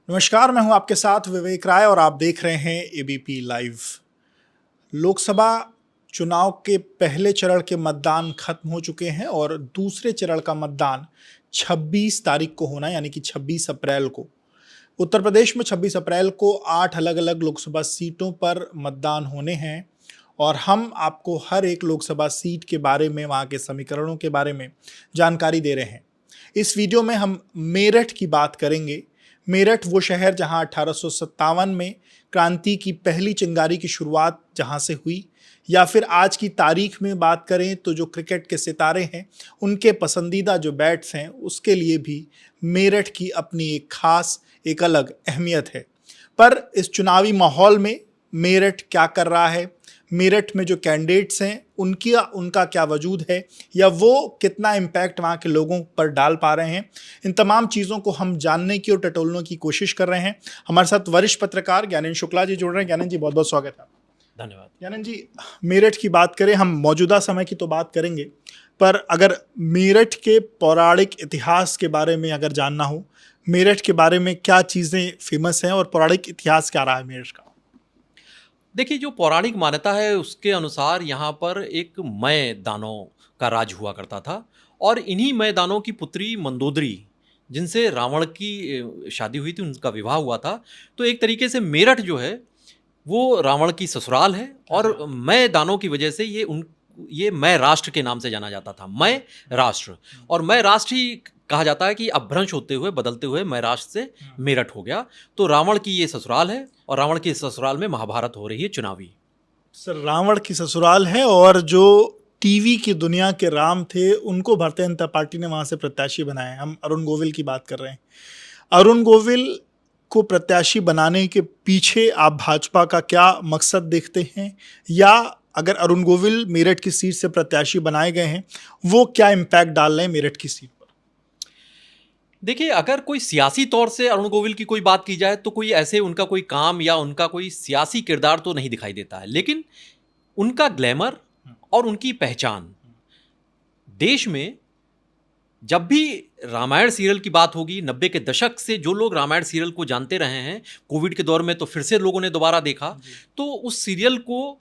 नमस्कार, मैं हूं आपके साथ विवेक राय और आप देख रहे हैं एबीपी लाइव। लोकसभा चुनाव के पहले चरण के मतदान खत्म हो चुके हैं और दूसरे चरण का मतदान 26 तारीख को होना है, यानी कि 26 अप्रैल को। उत्तर प्रदेश में 26 अप्रैल को 8 अलग-अलग लोकसभा सीटों पर मतदान होने हैं और हम आपको हर एक लोकसभा सीट के बारे में, वहां के समीकरणों के बारे में जानकारी दे रहे हैं। इस वीडियो में हम मेरठ की बात करेंगे। मेरठ वो शहर जहां 1857 में क्रांति की पहली चिंगारी की शुरुआत जहां से हुई, या फिर आज की तारीख में बात करें तो जो क्रिकेट के सितारे हैं उनके पसंदीदा जो बैट्स हैं उसके लिए भी मेरठ की अपनी एक खास, एक अलग अहमियत है। पर इस चुनावी माहौल में मेरठ क्या कर रहा है, मेरठ में जो कैंडिडेट्स हैं उनका क्या वजूद है, या वो कितना इम्पैक्ट वहाँ के लोगों पर डाल पा रहे हैं, इन तमाम चीज़ों को हम जानने की और टटोलने की कोशिश कर रहे हैं। हमारे साथ वरिष्ठ पत्रकार ज्ञानेंद्र शुक्ला जी जुड़ रहे हैं। ज्ञानेंद्र जी, बहुत बहुत स्वागत है। धन्यवाद। ज्ञानेंद्र जी, मेरठ की बात करें, हम मौजूदा समय की तो बात करेंगे, पर अगर मेरठ के पौराणिक इतिहास के बारे में अगर जानना हो, मेरठ के बारे में क्या चीज़ें फेमस हैं और पौराणिक इतिहास क्या रहा है मेरठ का? देखिए, जो पौराणिक मान्यता है उसके अनुसार यहाँ पर एक मय दानव का राज हुआ करता था और इन्हीं मय दानव की पुत्री मंदोदरी, जिनसे रावण की शादी हुई थी, उनका विवाह हुआ था। तो एक तरीके से मेरठ जो है वो रावण की ससुराल है और मय दानव की वजह से ये मय राष्ट्र के नाम से जाना जाता था। मय राष्ट्र, और मय राष्ट्र ही कहा जाता है कि अपभ्रंश होते हुए, बदलते हुए मय राष्ट्र से मेरठ हो गया। तो रावण की ये ससुराल है और रावण की ससुराल में महाभारत हो रही है चुनावी। सर, रावण की ससुराल है और जो टीवी की दुनिया के राम थे उनको भारतीय जनता पार्टी ने वहां से प्रत्याशी बनाया। हम अरुण गोविल की बात कर रहे हैं। अरुण गोविल को प्रत्याशी बनाने के पीछे आप भाजपा का क्या मकसद देखते हैं, या अगर अरुण गोविल मेरठ की सीट से प्रत्याशी बनाए गए हैं वो क्या इम्पैक्ट डाल रहे हैं मेरठ की सीट पर? देखिए, अगर कोई सियासी तौर से अरुण गोविल की कोई बात की जाए तो कोई ऐसे उनका कोई काम या उनका कोई सियासी किरदार तो नहीं दिखाई देता है, लेकिन उनका ग्लैमर और उनकी पहचान देश में, जब भी रामायण सीरियल की बात होगी, 90 के दशक से जो लोग रामायण सीरियल को जानते रहे हैं, कोविड के दौर में तो फिर से लोगों ने दोबारा देखा, तो उस सीरियल को,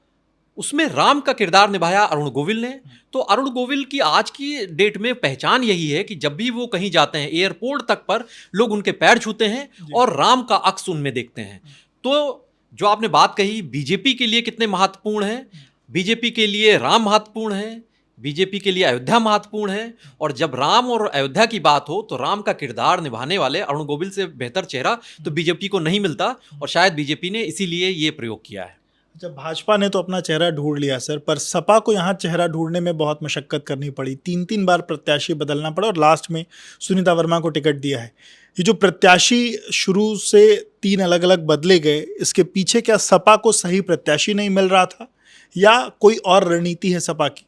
उसमें राम का किरदार निभाया अरुण गोविल ने। तो अरुण गोविल की आज की डेट में पहचान यही है कि जब भी वो कहीं जाते हैं, एयरपोर्ट तक पर लोग उनके पैर छूते हैं और राम का अक्स उनमें देखते हैं। तो जो आपने बात कही बीजेपी के लिए कितने महत्वपूर्ण है, बीजेपी के लिए राम महत्वपूर्ण है, बीजेपी के लिए अयोध्या महत्वपूर्ण है। और जब राम और अयोध्या की बात हो तो राम का किरदार निभाने वाले अरुण गोविल से बेहतर चेहरा तो बीजेपी को नहीं मिलता, और शायद बीजेपी ने इसीलिए ये प्रयोग किया है। जब भाजपा ने तो अपना चेहरा ढूंढ लिया सर, पर सपा को यहाँ चेहरा ढूंढने में बहुत मशक्कत करनी पड़ी। 3-3 बार प्रत्याशी बदलना पड़ा और लास्ट में सुनीता वर्मा को टिकट दिया है। ये जो प्रत्याशी शुरू से 3 अलग अलग बदले गए, इसके पीछे क्या सपा को सही प्रत्याशी नहीं मिल रहा था, या कोई और रणनीति है सपा की?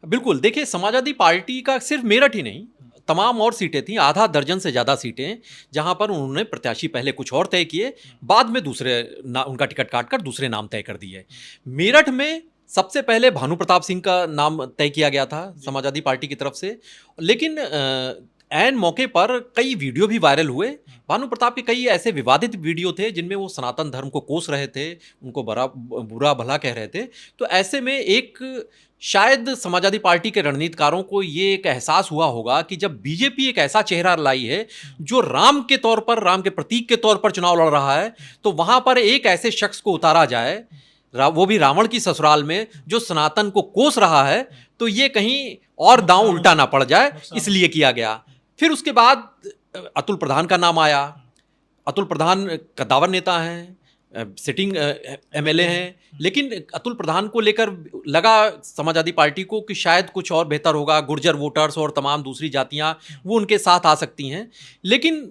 बिल्कुल, देखिए, समाजवादी पार्टी का सिर्फ मेरठ ही नहीं, तमाम और सीटें थीं, आधा दर्जन से ज़्यादा सीटें, जहां पर उन्होंने प्रत्याशी पहले कुछ और तय किए, बाद में दूसरे उनका टिकट काटकर दूसरे नाम तय कर दिए। मेरठ में सबसे पहले भानु प्रताप सिंह का नाम तय किया गया था समाजवादी पार्टी की तरफ से, लेकिन ऐन मौके पर कई वीडियो भी वायरल हुए। भानु प्रताप के कई ऐसे विवादित वीडियो थे जिनमें वो सनातन धर्म को कोस रहे थे, उनको बुरा भला कह रहे थे। तो ऐसे में एक, शायद समाजवादी पार्टी के रणनीतिकारों को ये एक एहसास हुआ होगा कि जब बीजेपी एक ऐसा चेहरा लाई है जो राम के तौर पर, राम के प्रतीक के तौर पर चुनाव लड़ रहा है, तो वहां पर एक ऐसे शख्स को उतारा जाए, वो भी रावण की ससुराल में, जो सनातन को कोस रहा है, तो ये कहीं और दांव उल्टा ना पड़ जाए, इसलिए किया गया। फिर उसके बाद अतुल प्रधान का नाम आया। अतुल प्रधान कद्दावर नेता हैं, सिटिंग एमएलए हैं, लेकिन अतुल प्रधान को लेकर लगा समाजवादी पार्टी को कि शायद कुछ और बेहतर होगा, गुर्जर वोटर्स और तमाम दूसरी जातियां वो उनके साथ आ सकती हैं। लेकिन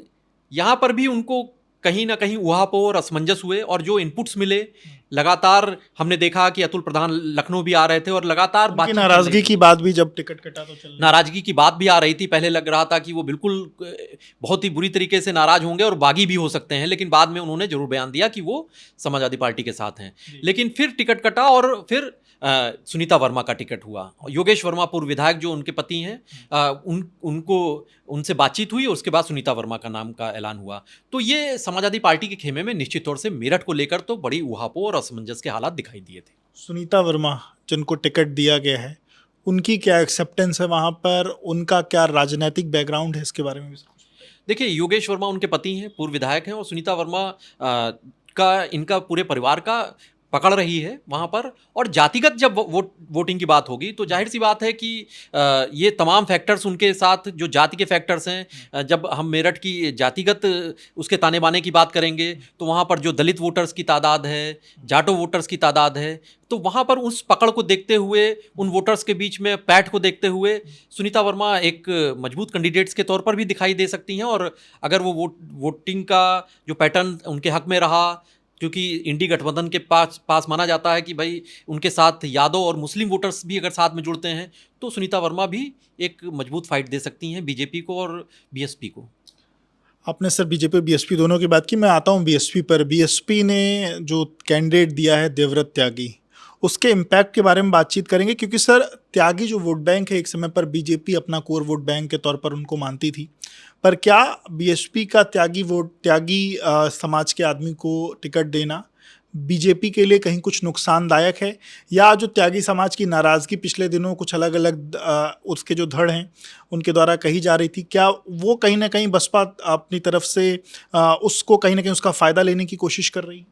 यहाँ पर भी उनको कहीं ना कहीं ऊहापोह और असमंजस हुए, और जो इनपुट्स मिले, लगातार हमने देखा कि अतुल प्रधान लखनऊ भी आ रहे थे और लगातार नाराजगी की बात भी, जब टिकट कटा तो चल नाराजगी की बात भी आ रही थी। पहले लग रहा था कि वो बिल्कुल बहुत ही बुरी तरीके से नाराज होंगे और बागी भी हो सकते हैं, लेकिन बाद में उन्होंने जरूर बयान दिया कि वो समाजवादी पार्टी के साथ हैं। लेकिन फिर टिकट कटा और फिर सुनीता वर्मा का टिकट हुआ। योगेश वर्मा पूर्व विधायक जो उनके पति हैं, उनको उनसे बातचीत हुई और उसके बाद सुनीता वर्मा का नाम का ऐलान हुआ। तो ये समाजवादी पार्टी के खेमे में निश्चित तौर से मेरठ को लेकर तो बड़ी ऊहापोह और असमंजस के हालात दिखाई दिए थे। सुनीता वर्मा जिनको टिकट दिया गया है, उनकी क्या एक्सेप्टेंस है वहाँ पर, उनका क्या राजनीतिक बैकग्राउंड है, इसके बारे में भी कुछ? देखिए, योगेश वर्मा उनके पति हैं, पूर्व विधायक हैं, और सुनीता वर्मा का इनका पूरे परिवार का पकड़ रही है वहाँ पर। और जातिगत जब वोटिंग की बात होगी तो जाहिर सी बात है कि ये तमाम फैक्टर्स उनके साथ जो जाति के फैक्टर्स हैं, जब हम मेरठ की जातिगत उसके ताने बाने की बात करेंगे तो वहाँ पर जो दलित वोटर्स की तादाद है, जाटो वोटर्स की तादाद है, तो वहाँ पर उस पकड़ को देखते हुए, उन वोटर्स के बीच में पैठ को देखते हुए सुनीता वर्मा एक मजबूत कैंडिडेट्स के तौर पर भी दिखाई दे सकती हैं। और अगर वो वोटिंग का जो पैटर्न उनके हक में रहा, क्योंकि इंडी गठबंधन के पास माना जाता है कि भाई उनके साथ यादव और मुस्लिम वोटर्स भी अगर साथ में जुड़ते हैं तो सुनीता वर्मा भी एक मजबूत फाइट दे सकती हैं बीजेपी को और बीएसपी को। आपने सर बीजेपी और बीएसपी दोनों की बात की, मैं आता हूँ बीएसपी पर। बीएसपी ने जो कैंडिडेट दिया है देवव्रत त्यागी, उसके इम्पैक्ट के बारे में बातचीत करेंगे, क्योंकि सर त्यागी जो वोट बैंक है, एक समय पर बीजेपी अपना कोर वोट बैंक के तौर पर उनको मानती थी, पर क्या बीएसपी का त्यागी समाज के आदमी को टिकट देना बीजेपी के लिए कहीं कुछ नुकसानदायक है, या जो त्यागी समाज की नाराज़गी पिछले दिनों कुछ अलग अलग उसके जो धड़ हैं उनके द्वारा कही जा रही थी, क्या वो कहीं ना कहीं बसपा अपनी तरफ से उसको कहीं ना कहीं उसका फ़ायदा लेने की कोशिश कर रही है?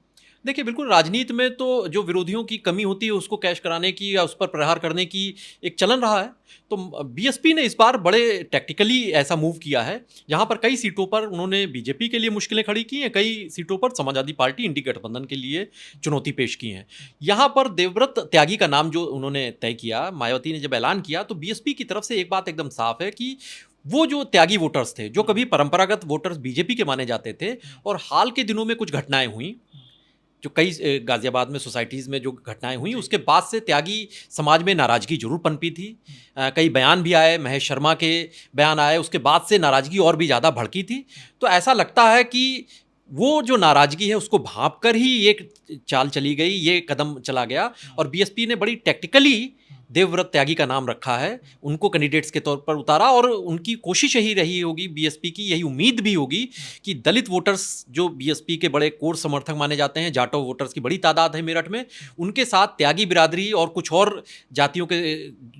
देखिए, बिल्कुल राजनीति में तो जो विरोधियों की कमी होती है उसको कैश कराने की या उस पर प्रहार करने की एक चलन रहा है। तो बीएसपी ने इस बार बड़े टैक्टिकली ऐसा मूव किया है, जहां पर कई सीटों पर उन्होंने बीजेपी के लिए मुश्किलें खड़ी की हैं, कई सीटों पर समाजवादी पार्टी इंडी गठबंधन के लिए चुनौती पेश की है। यहाँ पर देवव्रत त्यागी का नाम जो उन्होंने तय किया, मायावती ने जब ऐलान किया, तो बीएसपी की तरफ से एक बात एकदम साफ है कि वो जो त्यागी वोटर्स थे, जो कभी परंपरागत वोटर्स बीजेपी के माने जाते थे, और हाल के दिनों में कुछ घटनाएं हुई, जो कई गाजियाबाद में सोसाइटीज़ में जो घटनाएं हुई, उसके बाद से त्यागी समाज में नाराज़गी जरूर पनपी थी। कई बयान भी आए, महेश शर्मा के बयान आए, उसके बाद से नाराज़गी और भी ज़्यादा भड़की थी। तो ऐसा लगता है कि वो जो नाराज़गी है उसको भांप कर ही एक चाल चली गई, ये कदम चला गया, और बीएसपी ने बड़ी टैक्टिकली देवव्रत त्यागी का नाम रखा है, उनको कैंडिडेट्स के तौर पर उतारा। और उनकी कोशिश यही रही होगी, बीएसपी की यही उम्मीद भी होगी कि दलित वोटर्स जो बीएसपी के बड़े कोर समर्थक माने जाते हैं, जाटो वोटर्स की बड़ी तादाद है मेरठ में, उनके साथ त्यागी बिरादरी और कुछ और जातियों के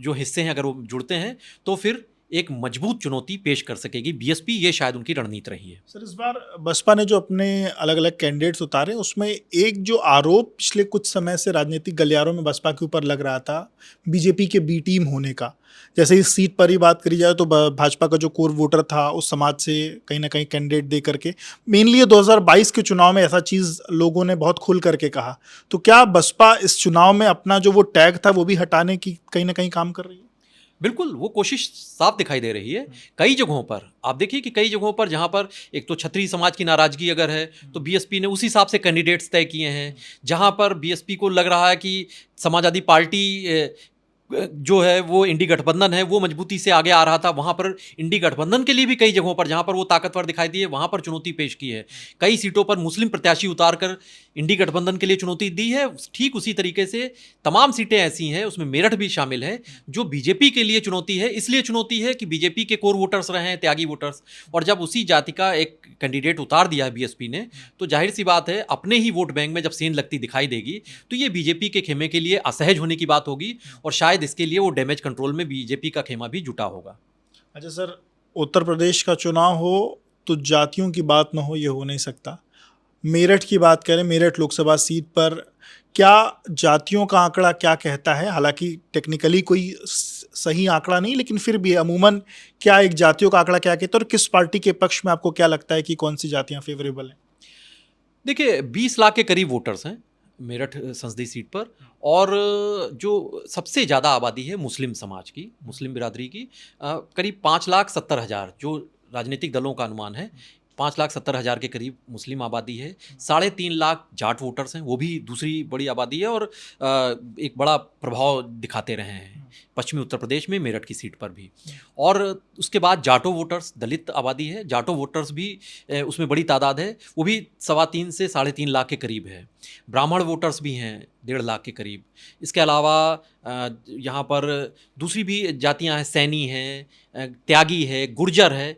जो हिस्से हैं अगर वो जुड़ते हैं तो फिर एक मजबूत चुनौती पेश कर सकेगी बीएसपी। ये शायद उनकी रणनीति रही है। सर इस बार बसपा ने जो अपने अलग अलग कैंडिडेट्स उतारे, उसमें एक जो आरोप पिछले कुछ समय से राजनीतिक गलियारों में बसपा के ऊपर लग रहा था बीजेपी के बी टीम होने का, जैसे इस सीट पर ही बात करी जाए तो भाजपा का जो कोर वोटर था उस समाज से कहीं ना कहीं कैंडिडेट दे करके, मेनली 2022 के चुनाव में ऐसा चीज़ लोगों ने बहुत खुल करके कहा, तो क्या बसपा इस चुनाव में अपना जो वो टैग था वो भी हटाने की कहीं ना कहीं काम कर रही है? बिल्कुल, वो कोशिश साफ दिखाई दे रही है। कई जगहों पर आप देखिए कि कई जगहों पर जहाँ पर एक तो क्षत्रिय समाज की नाराज़गी अगर है तो बीएसपी ने उसी हिसाब से कैंडिडेट्स तय किए हैं। जहाँ पर बीएसपी को लग रहा है कि समाजवादी पार्टी जो है वो इंडी गठबंधन है वो मजबूती से आगे आ रहा था, वहाँ पर इंडी गठबंधन के लिए भी कई जगहों पर जहाँ पर वो ताकतवर दिखाई दिए वहाँ पर चुनौती पेश की है। कई सीटों पर मुस्लिम प्रत्याशी उतार कर इंडी गठबंधन के लिए चुनौती दी है। ठीक उसी तरीके से तमाम सीटें ऐसी हैं, उसमें मेरठ भी शामिल है, जो बीजेपी के लिए चुनौती है। इसलिए चुनौती है कि बीजेपी के कोर वोटर्स रहे हैं त्यागी वोटर्स, और जब उसी जाति का एक कैंडिडेट उतार दिया है बीएसपी ने, तो जाहिर सी बात है अपने ही वोट बैंक में जब सेंध लगती दिखाई देगी तो ये बीजेपी के खेमे के लिए असहज होने की बात होगी, और शायद इसके लिए वो डैमेज कंट्रोल में बीजेपी का खेमा भी जुटा होगा। अच्छा सर, उत्तर प्रदेश का चुनाव हो तो जातियों की बात ना हो, ये हो नहीं सकता। मेरठ की बात करें, मेरठ लोकसभा सीट पर क्या जातियों का आंकड़ा क्या कहता है? हालांकि टेक्निकली कोई सही आंकड़ा नहीं, लेकिन फिर भी अमूमन क्या एक जातियों का आंकड़ा क्या कहता है, और किस पार्टी के पक्ष में आपको क्या लगता है कि कौन सी जातियां फेवरेबल हैं? देखिए, 20 लाख के करीब वोटर्स हैं मेरठ संसदीय सीट पर, और जो सबसे ज़्यादा आबादी है मुस्लिम समाज की, मुस्लिम बिरादरी की, करीब 5,70,000 जो राजनीतिक दलों का अनुमान है। 5,70,000 के करीब मुस्लिम आबादी है, 3.5 लाख जाट वोटर्स हैं, वो भी दूसरी बड़ी आबादी है और एक बड़ा प्रभाव दिखाते रहे हैं पश्चिमी उत्तर प्रदेश में मेरठ की सीट पर भी। और उसके बाद जाटो वोटर्स, दलित आबादी है, जाटो वोटर्स भी उसमें बड़ी तादाद है, वो भी 3.25 से 3.5 लाख के करीब है। ब्राह्मण वोटर्स भी हैं 1.5 लाख के करीब। इसके अलावा यहाँ पर दूसरी भी जातियाँ हैं, सैनी हैं, त्यागी है, गुर्जर है।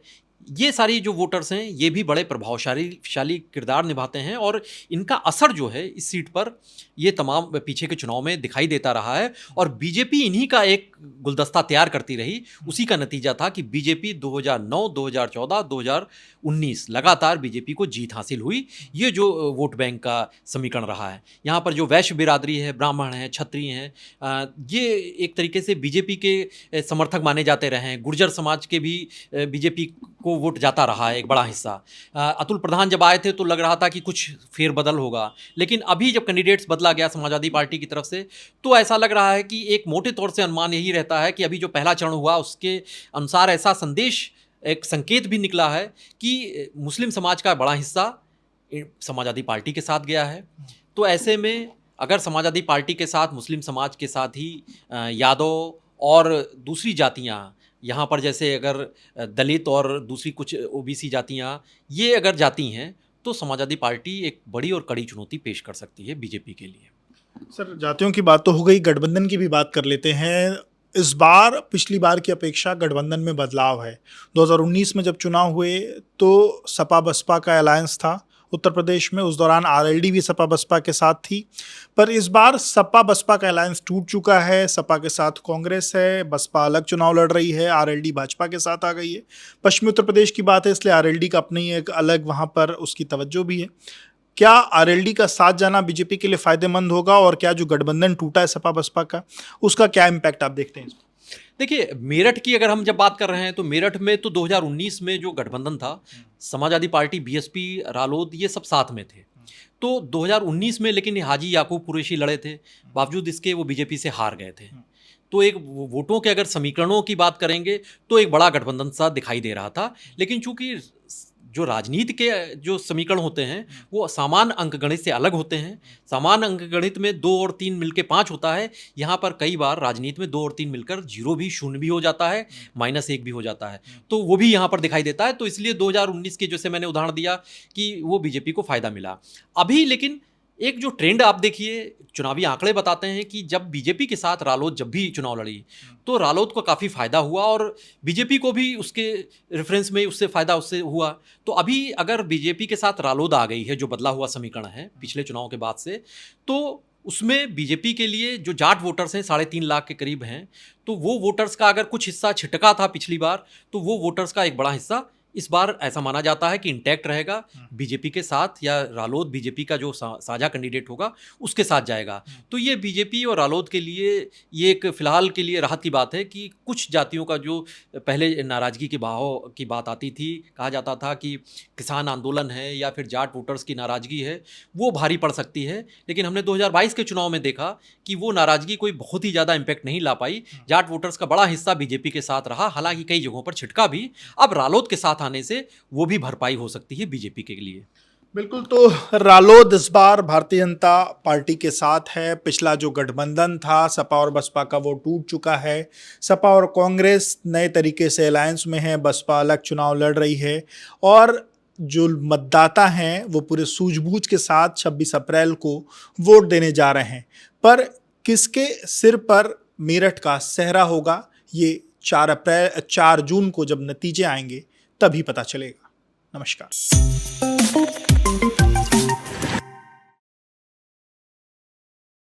ये सारी जो वोटर्स हैं ये भी बड़े प्रभावशाली किरदार निभाते हैं और इनका असर जो है इस सीट पर ये तमाम पीछे के चुनाव में दिखाई देता रहा है। और बीजेपी इन्हीं का एक गुलदस्ता तैयार करती रही, उसी का नतीजा था कि बीजेपी 2009, 2014, 2019 लगातार बीजेपी को जीत हासिल हुई। ये जो वोट बैंक का समीकरण रहा है, यहाँ पर जो वैश्य बिरादरी है, ब्राह्मण हैं, क्षत्रिय हैं, ये एक तरीके से बीजेपी के समर्थक माने जाते रहे हैं। गुर्जर समाज के भी बीजेपी को वोट जाता रहा है एक बड़ा हिस्सा। अतुल प्रधान जब आए थे तो लग रहा था कि कुछ फेरबदल होगा, लेकिन अभी जब कैंडिडेट्स बदला गया समाजवादी पार्टी की तरफ से तो ऐसा लग रहा है कि एक मोटे तौर से अनुमान यही रहता है कि अभी जो पहला चरण हुआ उसके अनुसार ऐसा संदेश, एक संकेत भी निकला है कि मुस्लिम समाज का बड़ा हिस्सा समाजवादी पार्टी के साथ गया है। तो ऐसे में अगर समाजवादी पार्टी के साथ मुस्लिम समाज के साथ ही यादव और दूसरी जातियाँ, यहाँ पर जैसे अगर दलित और दूसरी कुछ ओबीसी जातियाँ ये अगर जाती हैं तो समाजवादी पार्टी एक बड़ी और कड़ी चुनौती पेश कर सकती है बीजेपी के लिए। सर, जातियों की बात तो हो गई, गठबंधन की भी बात कर लेते हैं। इस बार पिछली बार की अपेक्षा गठबंधन में बदलाव है। 2019 में जब चुनाव हुए तो सपा बसपा का अलायंस था उत्तर प्रदेश में, उस दौरान आरएलडी भी सपा बसपा के साथ थी। पर इस बार सपा बसपा का अलायंस टूट चुका है, सपा के साथ कांग्रेस है, बसपा अलग चुनाव लड़ रही है, आरएलडी भाजपा के साथ आ गई है। पश्चिमी उत्तर प्रदेश की बात है इसलिए आरएलडी का अपनी एक अलग वहाँ पर उसकी तवज्जो भी है। क्या आरएलडी का साथ जाना बीजेपी के लिए फायदेमंद होगा और क्या जो गठबंधन टूटा है सपा बसपा का उसका क्या इम्पैक्ट आप देखते हैं? देखिए, मेरठ की अगर हम जब बात कर रहे हैं तो मेरठ में तो 2019 में जो गठबंधन था, समाजवादी पार्टी, बीएसपी, रालोद ये सब साथ में थे। तो 2019 में लेकिन हाजी याकूब कुरैशी लड़े थे, बावजूद इसके वो बीजेपी से हार गए थे। तो एक वोटों के अगर समीकरणों की बात करेंगे तो एक बड़ा गठबंधन सा दिखाई दे रहा था। लेकिन चूंकि जो राजनीति के जो समीकरण होते हैं वो समान अंकगणित से अलग होते हैं। समान अंकगणित में 2 और 3 मिलकर 5 होता है, यहाँ पर कई बार राजनीति में 2 और 3 मिलकर 0 भी, 0 भी हो जाता है, -1 भी हो जाता है। तो वो भी यहाँ पर दिखाई देता है। तो इसलिए 2019 के जैसे मैंने उदाहरण दिया कि वो बीजेपी को फायदा मिला। अभी लेकिन एक जो ट्रेंड आप देखिए, चुनावी आंकड़े बताते हैं कि जब बीजेपी के साथ रालोद जब भी चुनाव लड़ी तो रालोद को काफ़ी फ़ायदा हुआ और बीजेपी को भी उसके रेफरेंस में उससे फ़ायदा उससे हुआ। तो अभी अगर बीजेपी के साथ रालोद आ गई है, जो बदला हुआ समीकरण है पिछले चुनाव के बाद से, तो उसमें बीजेपी के लिए जो जाट वोटर्स हैं 3.5 लाख के करीब हैं, तो वो वोटर्स का अगर कुछ हिस्सा छिटका था पिछली बार, तो वो वोटर्स का एक बड़ा हिस्सा इस बार ऐसा माना जाता है कि इंटैक्ट रहेगा बीजेपी के साथ, या रालोद बीजेपी का जो साझा कैंडिडेट होगा उसके साथ जाएगा। तो ये बीजेपी और रालोद के लिए ये एक फिलहाल के लिए राहत की बात है कि कुछ जातियों का जो पहले नाराज़गी के बहाव की बात आती थी, कहा जाता था कि किसान आंदोलन है या फिर जाट वोटर्स की नाराज़गी है, वो भारी पड़ सकती है। लेकिन हमने 2022 के चुनाव में देखा कि वो नाराज़गी कोई बहुत ही ज़्यादा इम्पैक्ट नहीं ला पाई। जाट वोटर्स का बड़ा हिस्सा बीजेपी के साथ रहा, हालांकि कई जगहों पर छिटका भी। अब रालोद के साथ आने से वो भी भरपाई हो सकती है बीजेपी के लिए। बिल्कुल, तो रालोद इस बार भारतीय जनता पार्टी के साथ है। पिछला जो गठबंधन था सपा और बसपा का वो टूट चुका है। सपा और कांग्रेस नए तरीके से अलायंस में है, बसपा अलग चुनाव लड़ रही है और जो मतदाता हैं वो पूरे सूझबूझ के साथ 26 अप्रैल को वोट देने जा रहे हैं। पर किसके सिर पर मेरठ का सेहरा होगा ये 4 जून को जब नतीजे आएंगे तभी पता चलेगा। नमस्कार।